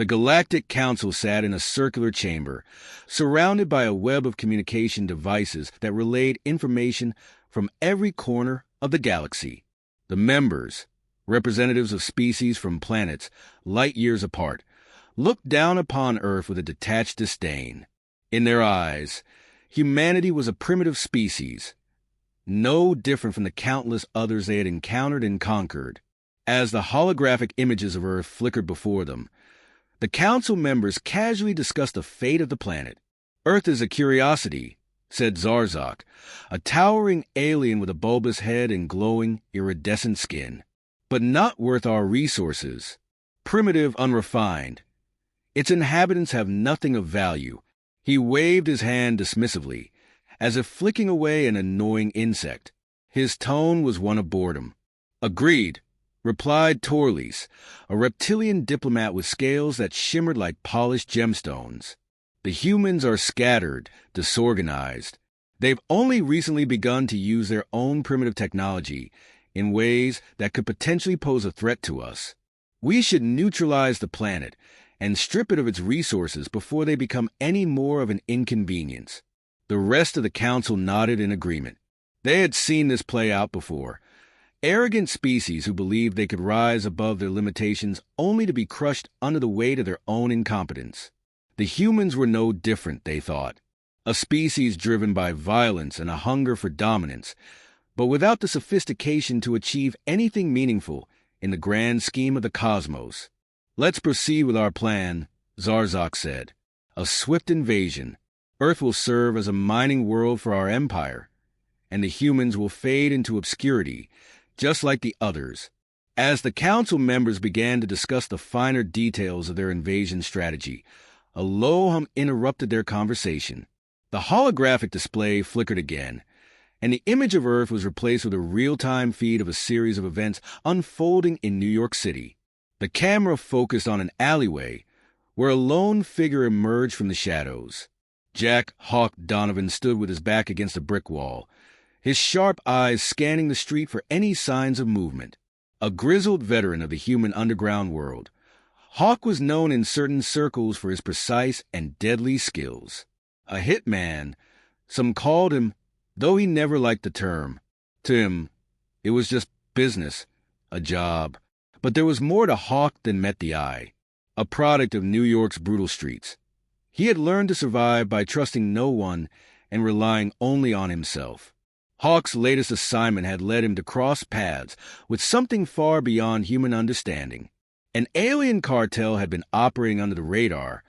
The Galactic Council sat in a circular chamber, surrounded by a web of communication devices that relayed information from every corner of the galaxy. The members, representatives of species from planets light years apart, looked down upon Earth with a detached disdain. In their eyes, humanity was a primitive species, no different from the countless others they had encountered and conquered. As the holographic images of Earth flickered before them, the council members casually discussed the fate of the planet. "Earth is a curiosity," said Zarzak, a towering alien with a bulbous head and glowing, iridescent skin, "but not worth our resources. Primitive, unrefined. Its inhabitants have nothing of value." He waved his hand dismissively, as if flicking away an annoying insect. His tone was one of boredom. "Agreed," replied Torlis, a reptilian diplomat with scales that shimmered like polished gemstones. "The humans are scattered, disorganized. They've only recently begun to use their own primitive technology in ways that could potentially pose a threat to us. We should neutralize the planet and strip it of its resources before they become any more of an inconvenience." The rest of the council nodded in agreement. They had seen this play out before. Arrogant species who believed they could rise above their limitations only to be crushed under the weight of their own incompetence. The humans were no different, they thought. A species driven by violence and a hunger for dominance, but without the sophistication to achieve anything meaningful in the grand scheme of the cosmos. "Let's proceed with our plan," Zarzak said. "A swift invasion. Earth will serve as a mining world for our empire, and the humans will fade into obscurity, just like the others." As the council members began to discuss the finer details of their invasion strategy, a low hum interrupted their conversation. The holographic display flickered again, and the image of Earth was replaced with a real-time feed of a series of events unfolding in New York City. The camera focused on an alleyway where a lone figure emerged from the shadows. Jack Hawk Donovan stood with his back against a brick wall, his sharp eyes scanning the street for any signs of movement. A grizzled veteran of the human underground world, Hawk was known in certain circles for his precise and deadly skills. A hitman, some called him, though he never liked the term. To him, it was just business, a job. But there was more to Hawk than met the eye. A product of New York's brutal streets, he had learned to survive by trusting no one and relying only on himself. Hawk's latest assignment had led him to cross paths with something far beyond human understanding. An alien cartel had been operating under the radar,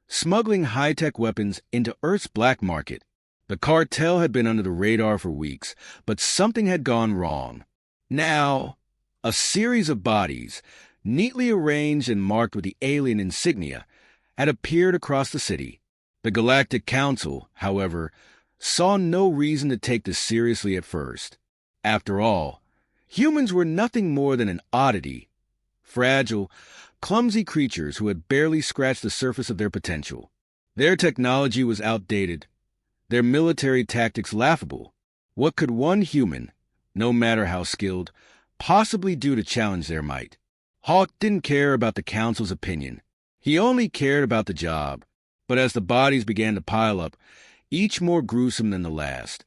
smuggling high-tech weapons into Earth's black market. The cartel had been under the radar for weeks, but something had gone wrong. Now, a series of bodies, neatly arranged and marked with the alien insignia, had appeared across the city. The Galactic Council, however, saw no reason to take this seriously at first. After all, humans were nothing more than an oddity, fragile, clumsy creatures who had barely scratched the surface of their potential. Their technology was outdated, their military tactics laughable. What could one human, no matter how skilled, possibly do to challenge their might? Hawk didn't care about the council's opinion. He only cared about the job. But as the bodies began to pile up, each more gruesome than the last,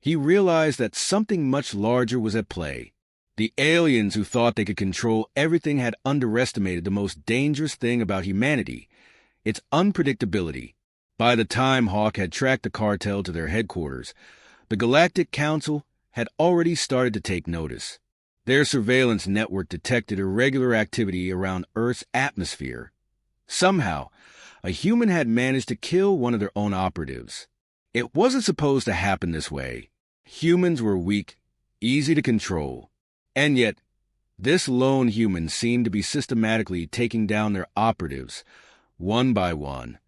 he realized that something much larger was at play. The aliens who thought they could control everything had underestimated the most dangerous thing about humanity, its unpredictability. By the time Hawk had tracked the cartel to their headquarters, the Galactic Council had already started to take notice. Their surveillance network detected irregular activity around Earth's atmosphere. Somehow, a human had managed to kill one of their own operatives. It wasn't supposed to happen this way. Humans were weak, easy to control. And yet, this lone human seemed to be systematically taking down their operatives, one by one,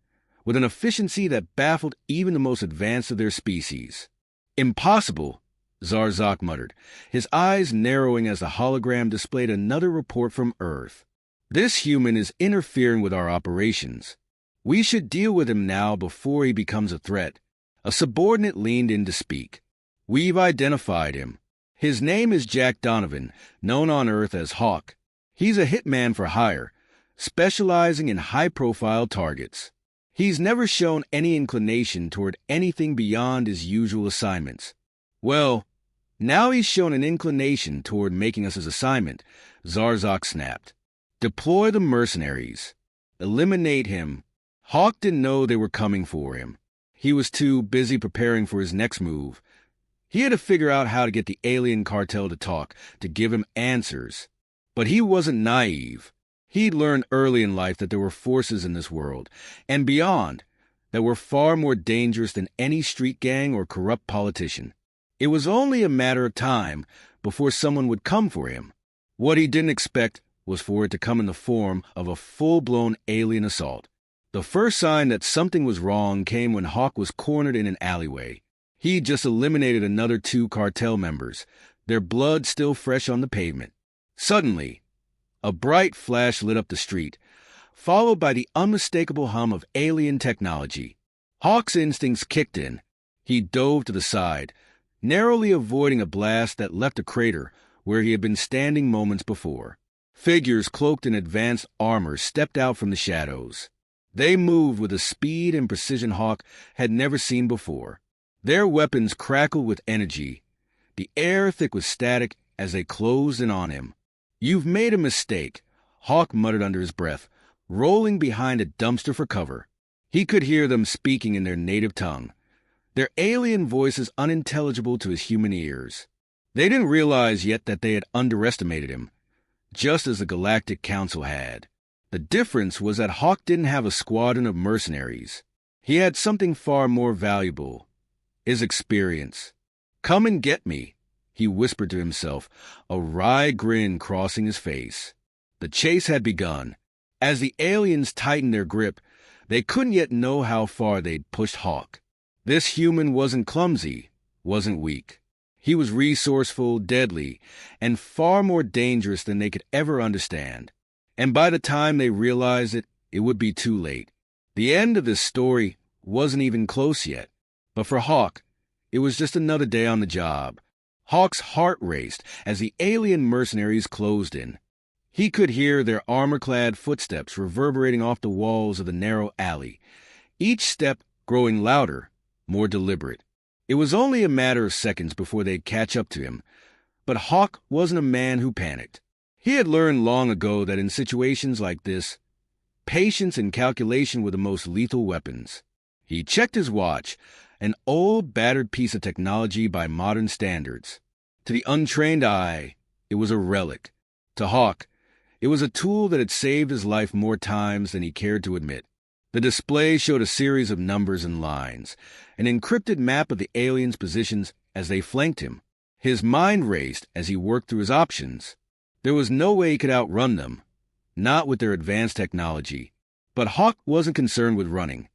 with an efficiency that baffled even the most advanced of their species. "Impossible," Zarzak muttered, his eyes narrowing as the hologram displayed another report from Earth. "This human is interfering with our operations. We should deal with him now before he becomes a threat." A subordinate leaned in to speak. "We've identified him. His name is Jack Donovan, known on Earth as Hawk. He's a hitman for hire, specializing in high-profile targets. He's never shown any inclination toward anything beyond his usual assignments. Well, now he's shown an inclination toward making us his assignment, Zarzak snapped. Deploy the mercenaries. Eliminate him. Hawk didn't know they were coming for him. He was too busy preparing for his next move. He had to figure out how to get the alien cartel to talk, to give him answers. But he wasn't naive. He'd learned early in life that there were forces in this world, and beyond, that were far more dangerous than any street gang or corrupt politician. It was only a matter of time before someone would come for him. What he didn't expect was for it to come in the form of a full-blown alien assault. The first sign that something was wrong came when Hawk was cornered in an alleyway. He just eliminated another 2 cartel members, their blood still fresh on the pavement. Suddenly, a bright flash lit up the street, followed by the unmistakable hum of alien technology. Hawk's instincts kicked in. He dove to the side, narrowly avoiding a blast that left a crater where he had been standing moments before. Figures cloaked in advanced armor stepped out from the shadows. They moved with a speed and precision Hawk had never seen before. Their weapons crackled with energy, the air thick with static as they closed in on him. "You've made a mistake," Hawk muttered under his breath, rolling behind a dumpster for cover. He could hear them speaking in their native tongue, their alien voices unintelligible to his human ears. They didn't realize yet that they had underestimated him, just as the Galactic Council had. The difference was that Hawk didn't have a squadron of mercenaries. He had something far more valuable, his experience. "Come and get me," he whispered to himself, a wry grin crossing his face. The chase had begun. As the aliens tightened their grip, they couldn't yet know how far they'd pushed Hawk. This human wasn't clumsy, wasn't weak. He was resourceful, deadly, and far more dangerous than they could ever understand. And by the time they realized it, it would be too late. The end of this story wasn't even close yet. But for Hawk, it was just another day on the job. Hawk's heart raced as the alien mercenaries closed in. He could hear their armor-clad footsteps reverberating off the walls of the narrow alley, each step growing louder, more deliberate. It was only a matter of seconds before they'd catch up to him, but Hawk wasn't a man who panicked. He had learned long ago that in situations like this, patience and calculation were the most lethal weapons. He checked his watch, an old, battered piece of technology by modern standards. To the untrained eye, it was a relic. To Hawk, it was a tool that had saved his life more times than he cared to admit. The display showed a series of numbers and lines, an encrypted map of the aliens' positions as they flanked him. His mind raced as he worked through his options. There was no way he could outrun them, not with their advanced technology. But Hawk wasn't concerned with running.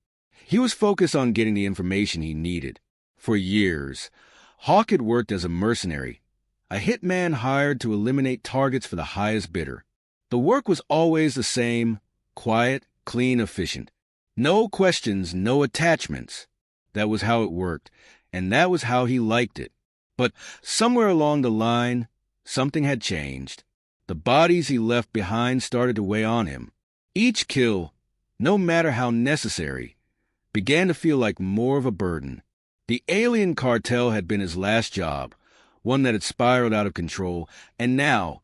He was focused on getting the information he needed. For years, Hawk had worked as a mercenary, a hitman hired to eliminate targets for the highest bidder. The work was always the same, quiet, clean, efficient. No questions, no attachments. That was how it worked, and that was how he liked it. But somewhere along the line, something had changed. The bodies he left behind started to weigh on him. Each kill, no matter how necessary, began to feel like more of a burden. The alien cartel had been his last job, one that had spiraled out of control, and now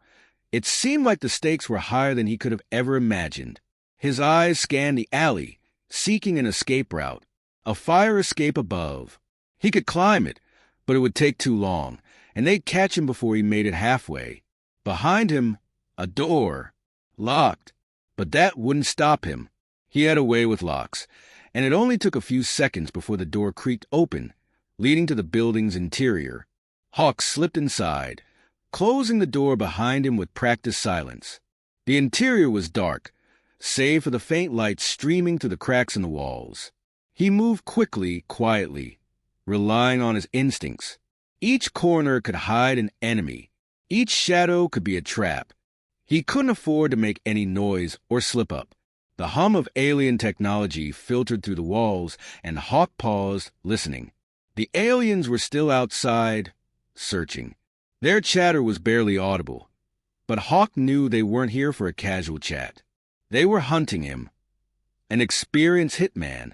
it seemed like the stakes were higher than he could have ever imagined. His eyes scanned the alley, seeking an escape route, a fire escape above. He could climb it, but it would take too long, and they'd catch him before he made it halfway. Behind him, a door, locked, but that wouldn't stop him. He had a way with locks, and it only took a few seconds before the door creaked open, leading to the building's interior. Hawk slipped inside, closing the door behind him with practiced silence. The interior was dark, save for the faint light streaming through the cracks in the walls. He moved quickly, quietly, relying on his instincts. Each corner could hide an enemy. Each shadow could be a trap. He couldn't afford to make any noise or slip up. The hum of alien technology filtered through the walls, and Hawk paused, listening. The aliens were still outside, searching. Their chatter was barely audible, but Hawk knew they weren't here for a casual chat. They were hunting him, an experienced hitman,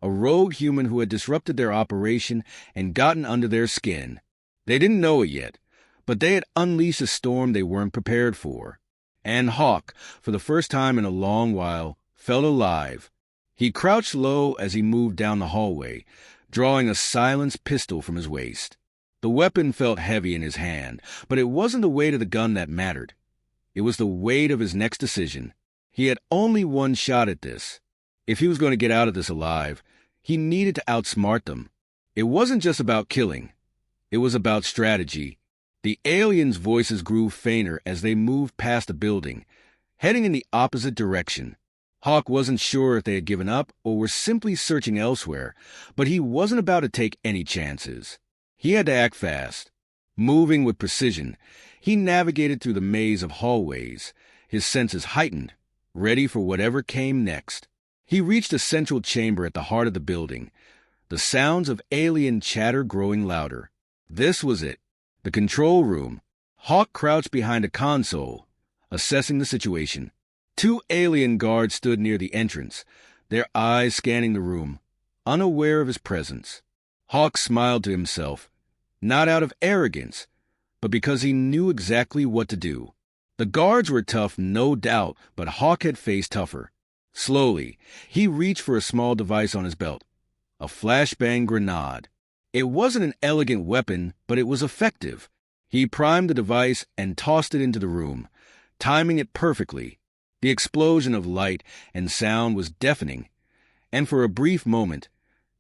a rogue human who had disrupted their operation and gotten under their skin. They didn't know it yet, but they had unleashed a storm they weren't prepared for. And Hawk, for the first time in a long while, felt alive. He crouched low as he moved down the hallway, drawing a silenced pistol from his waist. The weapon felt heavy in his hand, but it wasn't the weight of the gun that mattered. It was the weight of his next decision. He had only one shot at this. If he was going to get out of this alive, he needed to outsmart them. It wasn't just about killing. It was about strategy. The aliens' voices grew fainter as they moved past the building, heading in the opposite direction. Hawk wasn't sure if they had given up or were simply searching elsewhere, but he wasn't about to take any chances. He had to act fast. Moving with precision, he navigated through the maze of hallways, his senses heightened, ready for whatever came next. He reached a central chamber at the heart of the building, the sounds of alien chatter growing louder. This was it, the control room. Hawk crouched behind a console, assessing the situation. 2 alien guards stood near the entrance, their eyes scanning the room, unaware of his presence. Hawk smiled to himself, not out of arrogance, but because he knew exactly what to do. The guards were tough, no doubt, but Hawk had faced tougher. Slowly, he reached for a small device on his belt, a flashbang grenade. It wasn't an elegant weapon, but it was effective. He primed the device and tossed it into the room, timing it perfectly. The explosion of light and sound was deafening, and for a brief moment,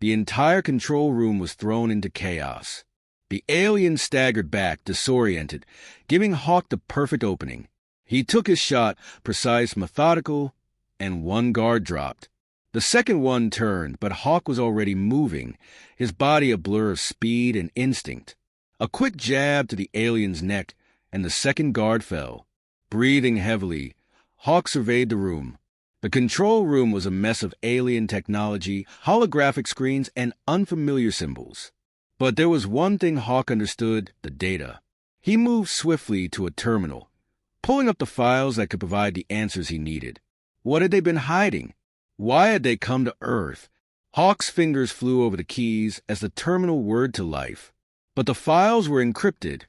the entire control room was thrown into chaos. The alien staggered back, disoriented, giving Hawk the perfect opening. He took his shot, precise, methodical, and 1 guard dropped. The second one turned, but Hawk was already moving, his body a blur of speed and instinct. A quick jab to the alien's neck, and the second guard fell. Breathing heavily, Hawk surveyed the room. The control room was a mess of alien technology, holographic screens, and unfamiliar symbols. But there was one thing Hawk understood: the data. He moved swiftly to a terminal, pulling up the files that could provide the answers he needed. What had they been hiding? Why had they come to Earth? Hawk's fingers flew over the keys as the terminal whirred to life. But the files were encrypted.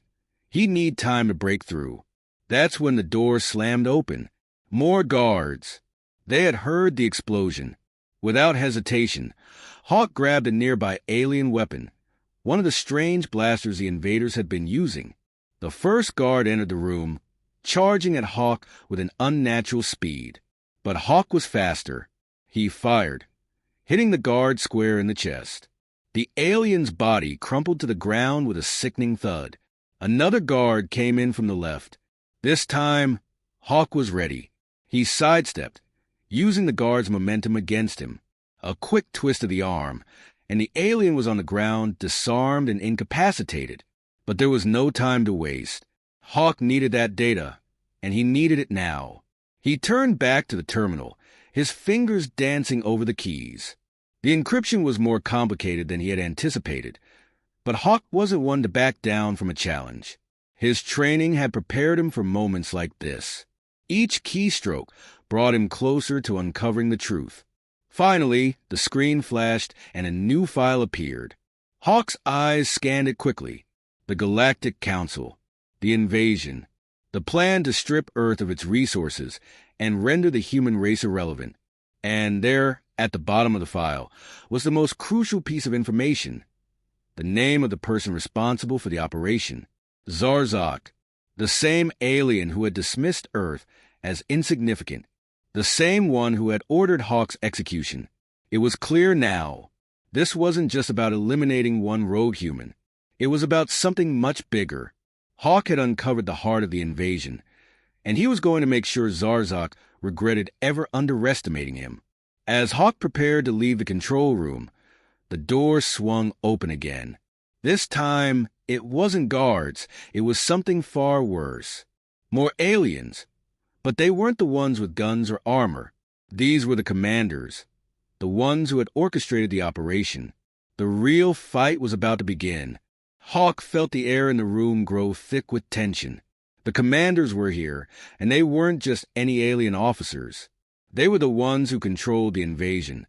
He'd need time to break through. That's when the door slammed open. More guards. They had heard the explosion. Without hesitation, Hawk grabbed a nearby alien weapon, one of the strange blasters the invaders had been using. The first guard entered the room, charging at Hawk with an unnatural speed. But Hawk was faster. He fired, hitting the guard square in the chest. The alien's body crumpled to the ground with a sickening thud. Another guard came in from the left. This time, Hawk was ready. He sidestepped, using the guard's momentum against him. A quick twist of the arm, and the alien was on the ground, disarmed and incapacitated. But there was no time to waste. Hawk needed that data, and he needed it now. He turned back to the terminal, his fingers dancing over the keys. The encryption was more complicated than he had anticipated, but Hawk wasn't one to back down from a challenge. His training had prepared him for moments like this. Each keystroke brought him closer to uncovering the truth. Finally, the screen flashed and a new file appeared. Hawk's eyes scanned it quickly. The Galactic Council, the invasion, the plan to strip Earth of its resources and render the human race irrelevant. And there, at the bottom of the file, was the most crucial piece of information: the name of the person responsible for the operation. Zarzak, the same alien who had dismissed Earth as insignificant, the same one who had ordered Hawk's execution. It was clear now. This wasn't just about eliminating one rogue human. It was about something much bigger. Hawk had uncovered the heart of the invasion, and he was going to make sure Zarzak regretted ever underestimating him. As Hawk prepared to leave the control room, the door swung open again. This time, it wasn't guards. It was something far worse. More aliens. But they weren't the ones with guns or armor. These were the commanders, the ones who had orchestrated the operation. The real fight was about to begin. Hawk felt the air in the room grow thick with tension. The commanders were here, and they weren't just any alien officers. They were the ones who controlled the invasion,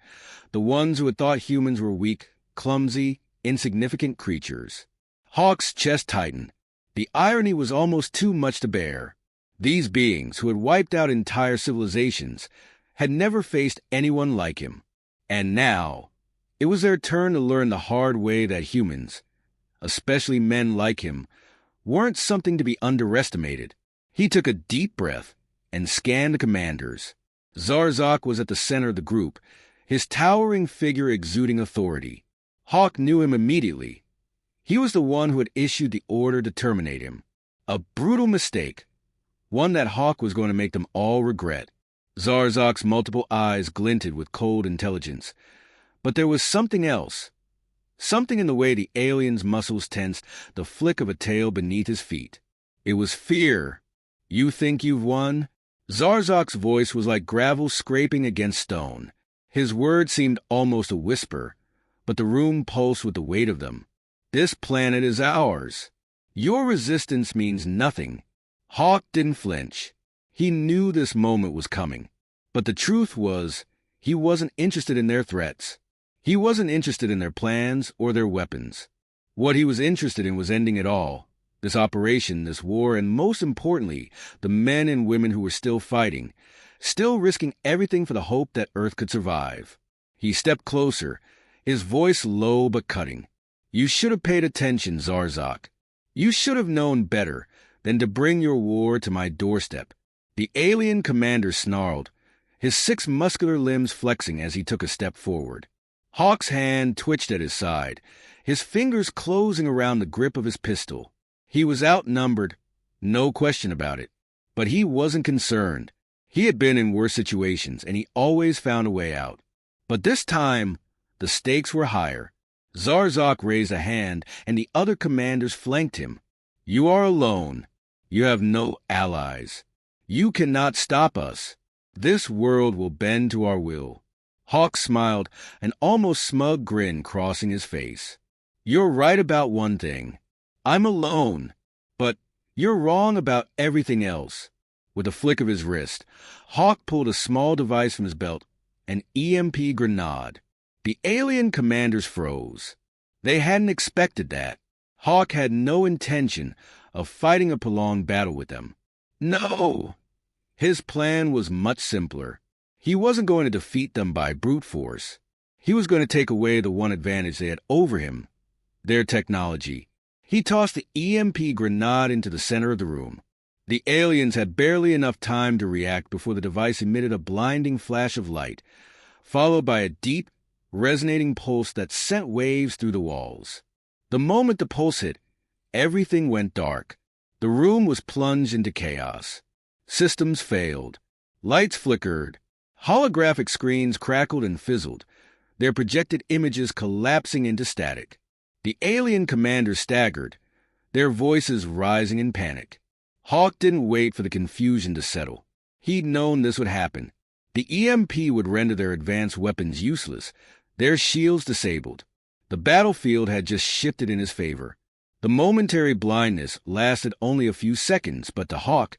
the ones who had thought humans were weak, clumsy, insignificant creatures. Hawk's chest tightened. The irony was almost too much to bear. These beings, who had wiped out entire civilizations, had never faced anyone like him. And now, it was their turn to learn the hard way that humans, especially men like him, weren't something to be underestimated. He took a deep breath and scanned the commanders. Zarzak was at the center of the group, his towering figure exuding authority. Hawk knew him immediately. He was the one who had issued the order to terminate him. A brutal mistake, one that Hawk was going to make them all regret. Zarzak's multiple eyes glinted with cold intelligence. But there was something else. Something in the way the alien's muscles tensed, the flick of a tail beneath his feet. It was fear. You think you've won? Zarzak's voice was like gravel scraping against stone. His words seemed almost a whisper, but the room pulsed with the weight of them. This planet is ours. Your resistance means nothing. Hawk didn't flinch. He knew this moment was coming. But the truth was, he wasn't interested in their threats. He wasn't interested in their plans or their weapons. What he was interested in was ending it all. This operation, this war, and most importantly, the men and women who were still fighting, still risking everything for the hope that Earth could survive. He stepped closer, his voice low but cutting. You should have paid attention, Zarzak. You should have known better than to bring your war to my doorstep. The alien commander snarled, his 6 muscular limbs flexing as he took a step forward. Hawk's hand twitched at his side, his fingers closing around the grip of his pistol. He was outnumbered, no question about it. But he wasn't concerned. He had been in worse situations, and he always found a way out. But this time, the stakes were higher. Zarzak raised a hand, and the other commanders flanked him. You are alone. You have no allies. You cannot stop us. This world will bend to our will. Hawk smiled, an almost smug grin crossing his face. You're right about one thing. I'm alone. But you're wrong about everything else. With a flick of his wrist, Hawk pulled a small device from his belt, an EMP grenade. The alien commanders froze. They hadn't expected that. Hawk had no intention of fighting a prolonged battle with them. No! His plan was much simpler. He wasn't going to defeat them by brute force. He was going to take away the one advantage they had over him, their technology. He tossed the EMP grenade into the center of the room. The aliens had barely enough time to react before the device emitted a blinding flash of light, followed by a deep, resonating pulse that sent waves through the walls. The moment the pulse hit, everything went dark. The room was plunged into chaos. Systems failed. Lights flickered. Holographic screens crackled and fizzled, their projected images collapsing into static. The alien commanders staggered, their voices rising in panic. Hawk didn't wait for the confusion to settle. He'd known this would happen. The EMP would render their advanced weapons useless, their shields disabled. The battlefield had just shifted in his favor. The momentary blindness lasted only a few seconds, but to Hawk,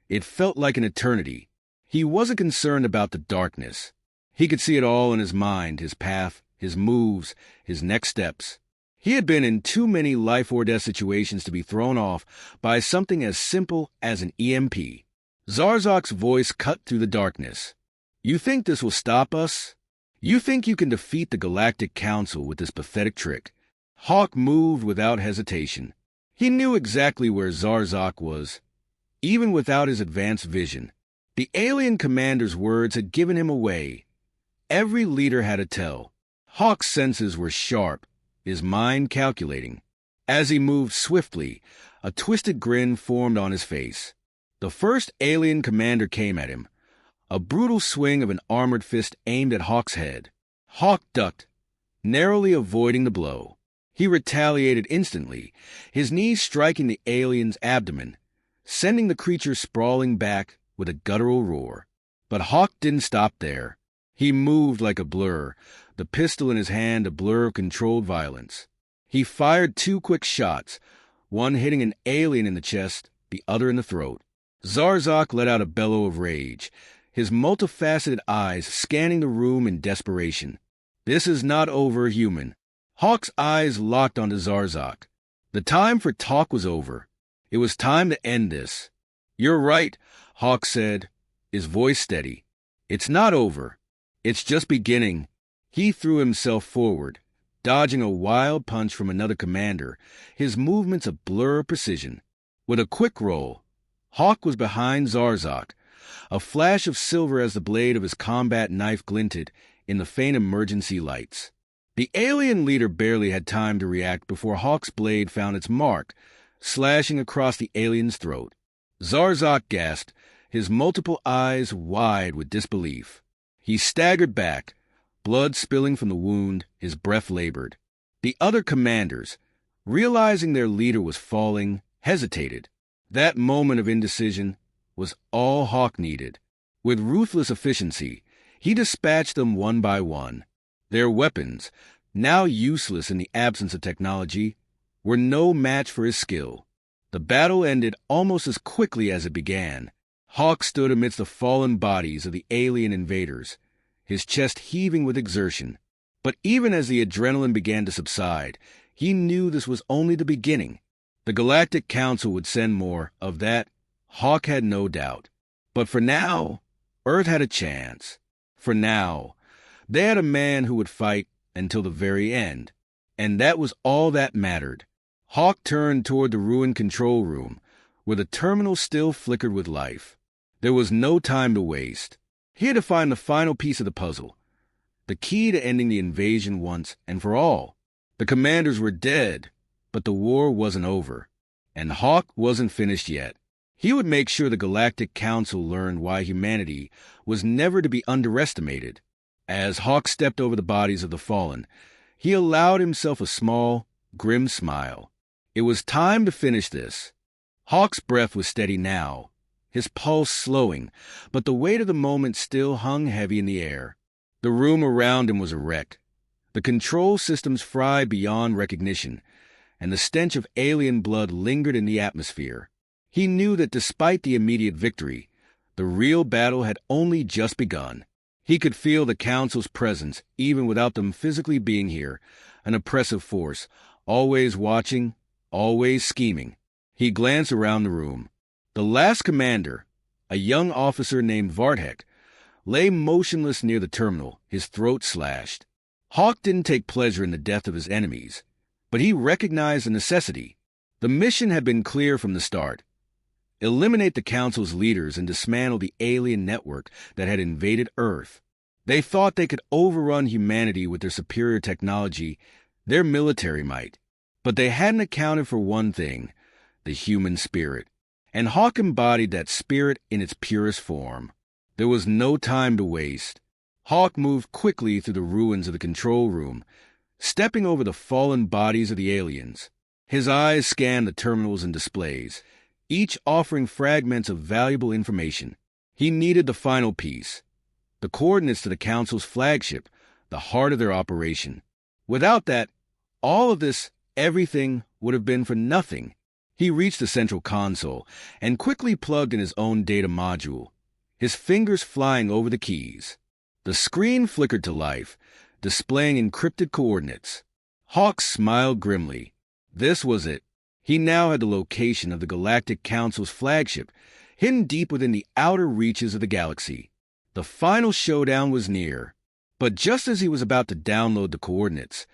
it felt like an eternity. He wasn't concerned about the darkness. He could see it all in his mind, his path, his moves, his next steps. He had been in too many life-or-death situations to be thrown off by something as simple as an EMP. Zarzak's voice cut through the darkness. You think this will stop us? You think you can defeat the Galactic Council with this pathetic trick? Hawk moved without hesitation. He knew exactly where Zarzak was, even without his advanced vision. The alien commander's words had given him away. Every leader had a tell. Hawk's senses were sharp, his mind calculating. As he moved swiftly, a twisted grin formed on his face. The first alien commander came at him, a brutal swing of an armored fist aimed at Hawk's head. Hawk ducked, narrowly avoiding the blow. He retaliated instantly, his knees striking the alien's abdomen, sending the creature sprawling back with a guttural roar. But Hawk didn't stop there. He moved like a blur, the pistol in his hand a blur of controlled violence. He fired 2 quick shots, one hitting an alien in the chest, the other in the throat. Zarzak let out a bellow of rage, his multifaceted eyes scanning the room in desperation. "This is not over, human." Hawk's eyes locked onto Zarzak. The time for talk was over. It was time to end this. "You're right," Hawk said, his voice steady. "It's not over. It's just beginning." He threw himself forward, dodging a wild punch from another commander, his movements a blur of precision. With a quick roll, Hawk was behind Zarzak, a flash of silver as the blade of his combat knife glinted in the faint emergency lights. The alien leader barely had time to react before Hawk's blade found its mark, slashing across the alien's throat. Zarzak gasped, his multiple eyes wide with disbelief. He staggered back, blood spilling from the wound, his breath labored. The other commanders, realizing their leader was falling, hesitated. That moment of indecision was all Hawk needed. With ruthless efficiency, he dispatched them one by one. Their weapons, now useless in the absence of technology, were no match for his skill. The battle ended almost as quickly as it began. Hawk stood amidst the fallen bodies of the alien invaders, his chest heaving with exertion. But even as the adrenaline began to subside, he knew this was only the beginning. The Galactic Council would send more. Of that, Hawk had no doubt. But for now, Earth had a chance. For now, they had a man who would fight until the very end. And that was all that mattered. Hawk turned toward the ruined control room, where the terminal still flickered with life. There was no time to waste. He had to find the final piece of the puzzle, the key to ending the invasion once and for all. The commanders were dead, but the war wasn't over, and Hawk wasn't finished yet. He would make sure the Galactic Council learned why humanity was never to be underestimated. As Hawk stepped over the bodies of the fallen, he allowed himself a small, grim smile. It was time to finish this. Hawk's breath was steady now, his pulse slowing, but the weight of the moment still hung heavy in the air. The room around him was a wreck. The control systems fried beyond recognition, and the stench of alien blood lingered in the atmosphere. He knew that despite the immediate victory, the real battle had only just begun. He could feel the Council's presence, even without them physically being here, an oppressive force, always watching, always scheming. He glanced around the room. The last commander, a young officer named Vartek, lay motionless near the terminal, his throat slashed. Hawk didn't take pleasure in the death of his enemies, but he recognized the necessity. The mission had been clear from the start. Eliminate the Council's leaders and dismantle the alien network that had invaded Earth. They thought they could overrun humanity with their superior technology, their military might. But they hadn't accounted for one thing, the human spirit. And Hawk embodied that spirit in its purest form. There was no time to waste. Hawk moved quickly through the ruins of the control room, stepping over the fallen bodies of the aliens. His eyes scanned the terminals and displays, each offering fragments of valuable information. He needed the final piece, the coordinates to the Council's flagship, the heart of their operation. Without that, all of this, everything, would have been for nothing. He reached the central console and quickly plugged in his own data module, his fingers flying over the keys. The screen flickered to life, displaying encrypted coordinates. Hawk smiled grimly. This was it. He now had the location of the Galactic Council's flagship, hidden deep within the outer reaches of the galaxy. The final showdown was near. But just as he was about to download the coordinates,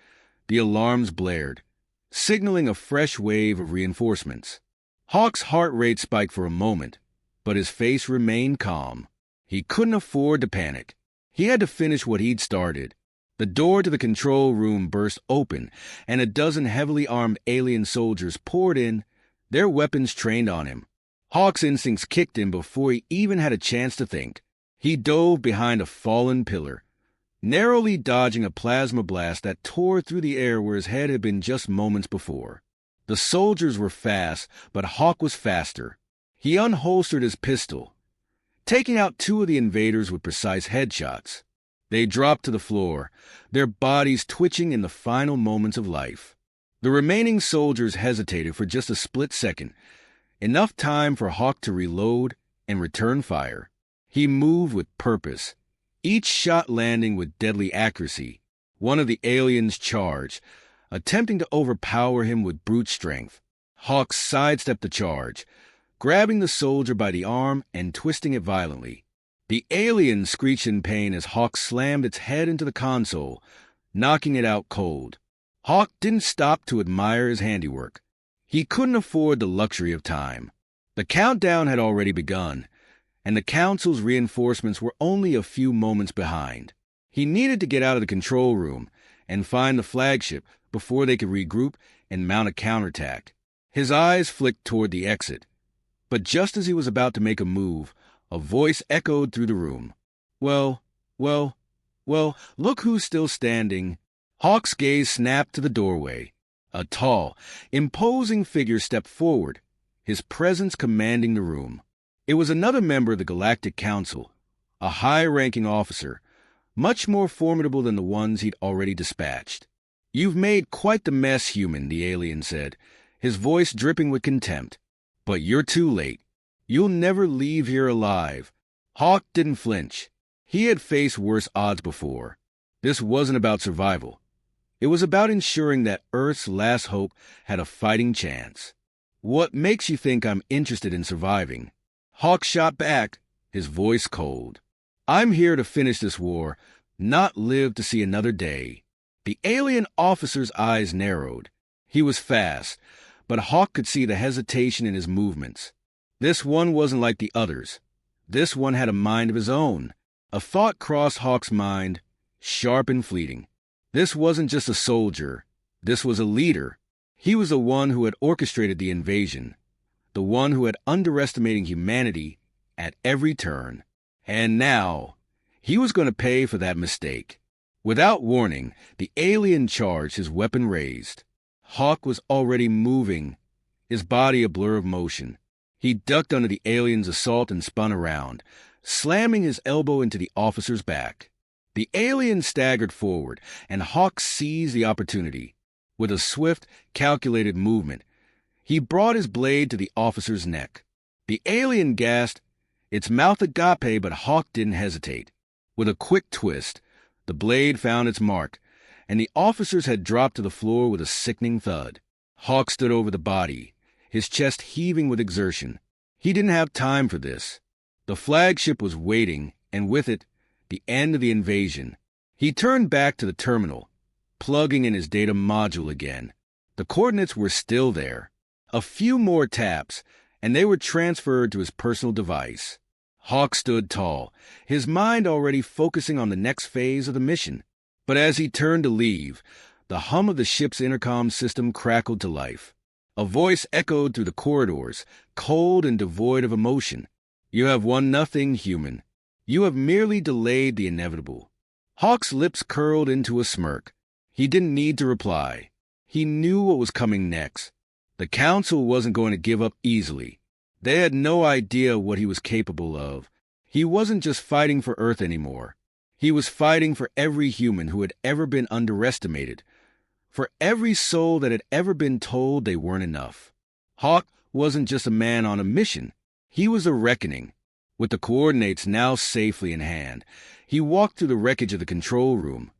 the alarms blared, signaling a fresh wave of reinforcements. Hawk's heart rate spiked for a moment, but his face remained calm. He couldn't afford to panic. He had to finish what he'd started. The door to the control room burst open, and a dozen heavily armed alien soldiers poured in, their weapons trained on him. Hawk's instincts kicked in before he even had a chance to think. He dove behind a fallen pillar, narrowly dodging a plasma blast that tore through the air where his head had been just moments before. The soldiers were fast, but Hawk was faster. He unholstered his pistol, taking out two of the invaders with precise headshots. They dropped to the floor, their bodies twitching in the final moments of life. The remaining soldiers hesitated for just a split second, enough time for Hawk to reload and return fire. He moved with purpose, each shot landing with deadly accuracy. One of the aliens charged, attempting to overpower him with brute strength. Hawk sidestepped the charge, grabbing the soldier by the arm and twisting it violently. The alien screeched in pain as Hawk slammed its head into the console, knocking it out cold. Hawk didn't stop to admire his handiwork. He couldn't afford the luxury of time. The countdown had already begun, and the Council's reinforcements were only a few moments behind. He needed to get out of the control room and find the flagship before they could regroup and mount a counterattack. His eyes flicked toward the exit, but just as he was about to make a move, a voice echoed through the room. Well, look who's still standing. Hawk's gaze snapped to the doorway. A tall, imposing figure stepped forward, his presence commanding the room. It was another member of the Galactic Council, a high-ranking officer, much more formidable than the ones he'd already dispatched. "You've made quite the mess, human," the alien said, his voice dripping with contempt. "But you're too late. You'll never leave here alive." Hawk didn't flinch. He had faced worse odds before. This wasn't about survival. It was about ensuring that Earth's last hope had a fighting chance. "What makes you think I'm interested in surviving?" Hawk shot back, his voice cold. "I'm here to finish this war, not live to see another day." The alien officer's eyes narrowed. He was fast, but Hawk could see the hesitation in his movements. This one wasn't like the others. This one had a mind of his own. A thought crossed Hawk's mind, sharp and fleeting. This wasn't just a soldier. This was a leader. He was the one who had orchestrated the invasion, the one who had underestimated humanity at every turn. And now, he was going to pay for that mistake. Without warning, the alien charged, his weapon raised. Hawk was already moving, his body a blur of motion. He ducked under the alien's assault and spun around, slamming his elbow into the officer's back. The alien staggered forward, and Hawk seized the opportunity. With a swift, calculated movement, he brought his blade to the officer's neck. The alien gasped, its mouth agape, but Hawk didn't hesitate. With a quick twist, the blade found its mark, and the officer's head dropped to the floor with a sickening thud. Hawk stood over the body, his chest heaving with exertion. He didn't have time for this. The flagship was waiting, and with it, the end of the invasion. He turned back to the terminal, plugging in his data module again. The coordinates were still there. A few more taps, and they were transferred to his personal device. Hawk stood tall, his mind already focusing on the next phase of the mission. But as he turned to leave, the hum of the ship's intercom system crackled to life. A voice echoed through the corridors, cold and devoid of emotion. "You have won nothing, human. You have merely delayed the inevitable." Hawk's lips curled into a smirk. He didn't need to reply. He knew what was coming next. The Council wasn't going to give up easily. They had no idea what he was capable of. He wasn't just fighting for Earth anymore. He was fighting for every human who had ever been underestimated, for every soul that had ever been told they weren't enough. Hawk wasn't just a man on a mission. He was a reckoning. With the coordinates now safely in hand, he walked through the wreckage of the control room,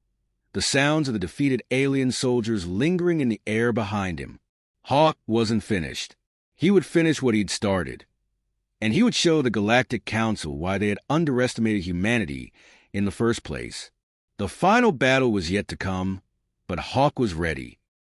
the sounds of the defeated alien soldiers lingering in the air behind him. Hawk wasn't finished. He would finish what he'd started, and he would show the Galactic Council why they had underestimated humanity in the first place. The final battle was yet to come, but Hawk was ready.